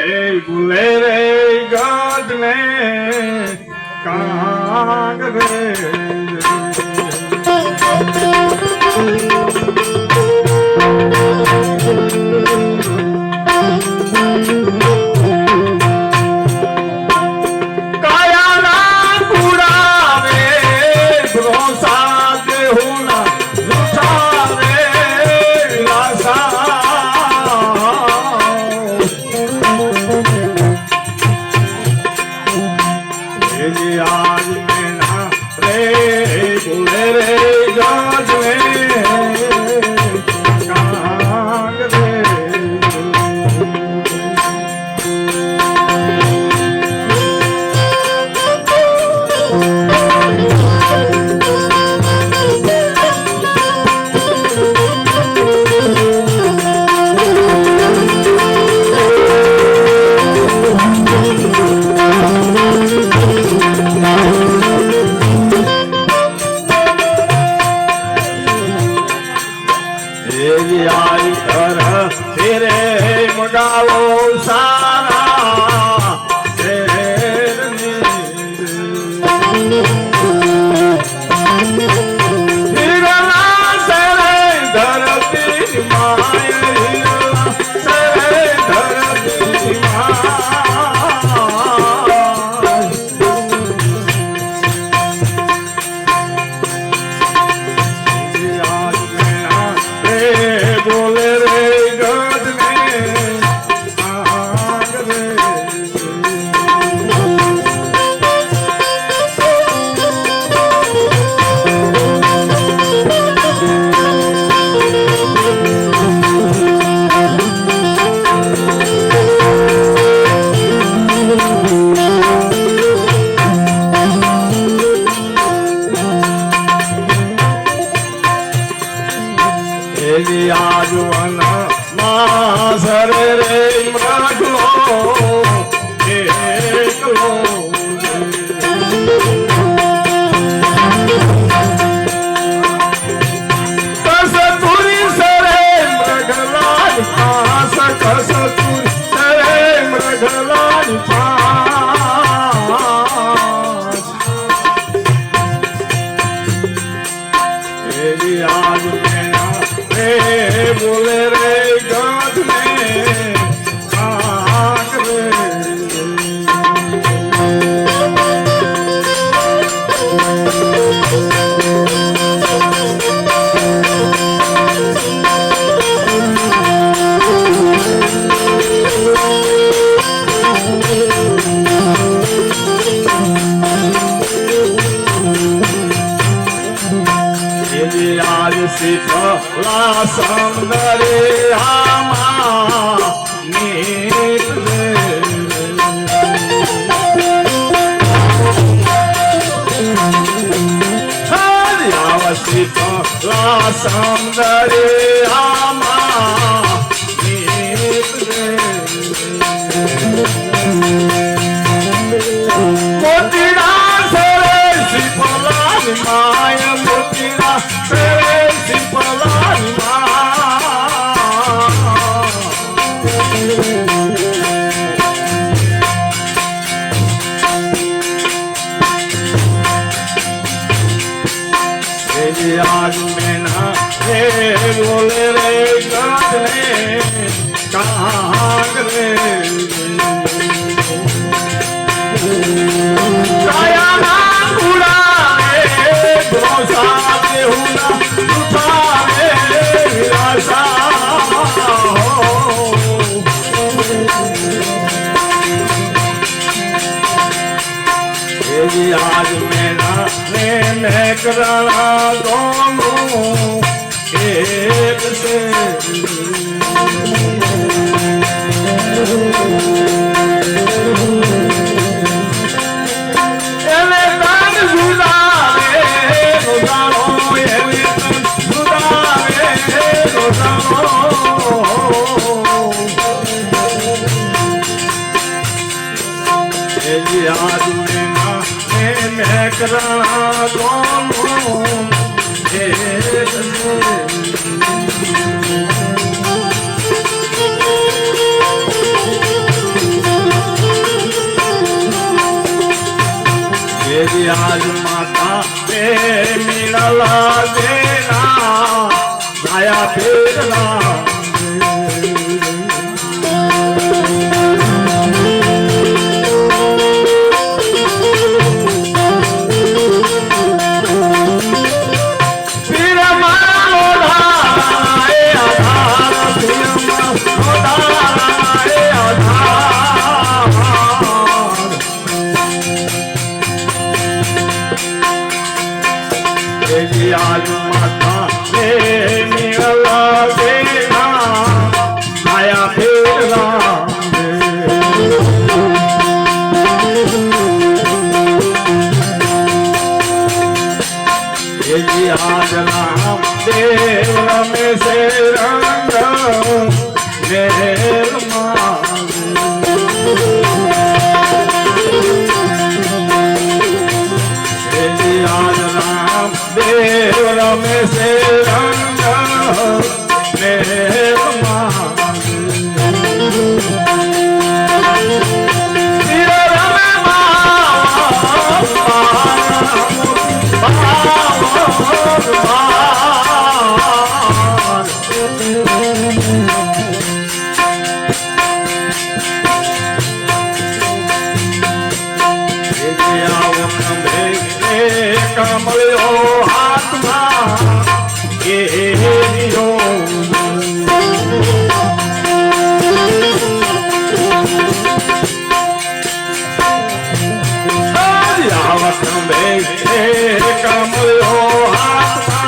ભૂલે રે ગઢને કાંગ રે સમંદરે આમાં નીત હરિયાવસ્થિત સમંદરે આમાં નીત મોતીડા સરે શ્રીફલાની માય મોતીડા સરે શ્રીફલાની आज मैना रे बोले रे गधने कहाँ रे काया ना बुरा रे दोसा दे हुना उठा रे आशा आज मैना ने करा दोनों एक से एले दान जुदारे रोजानो एले दान जुदारे रोजानो एली आज मैं करा दोनों एक से आज माता पे मिलला देना गाया फेरला आज माता ने मिलला देना आया फेरला आज राम देव में से रंग मेर आज राम देव में से रंग मेर कमलो आत्मा ये आवत में कमलो आत्मा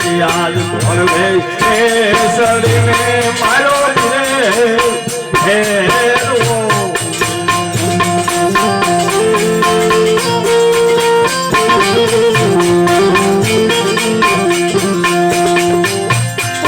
ये आज घर में सड़ी में मारो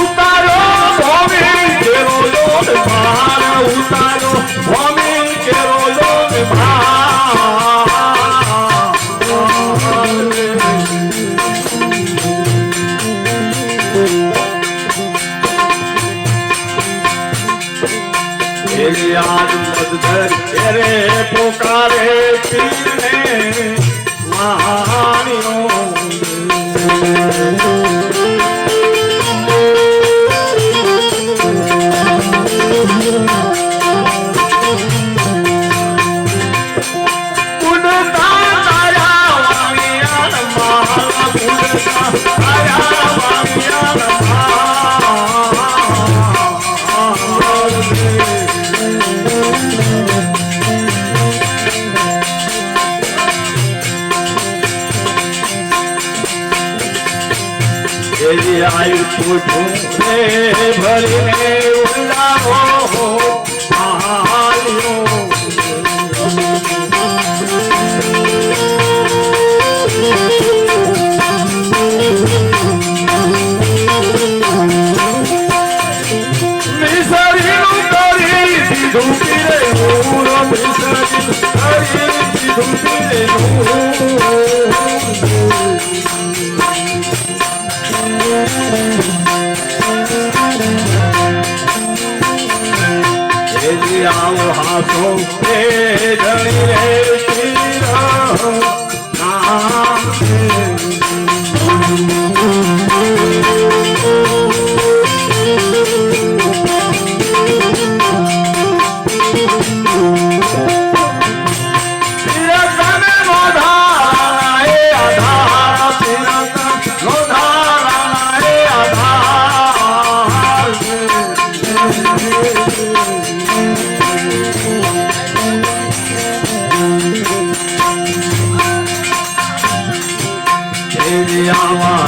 उतारो भूमि के रोलों भार उतारो भूमि के रोलों भार आज मदद तेरे पुकारे पीर ने महानियों उड़ता आया वाणिया महा उड़ता आया वाणिया आयु ढूंढे भरने उल्लाहो आलियो मिसरी करी धूपी रे नूर मिसरी करी धूपी रे नूर आओ हाथों पे धनी रे तेरा नाम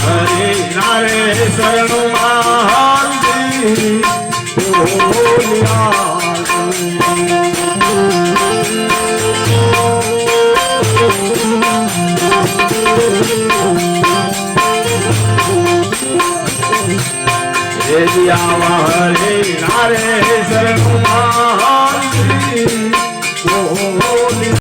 हरे नारे शरण महाजी बोलिया હે દિયા હરે નારે શરણું મારી ઓ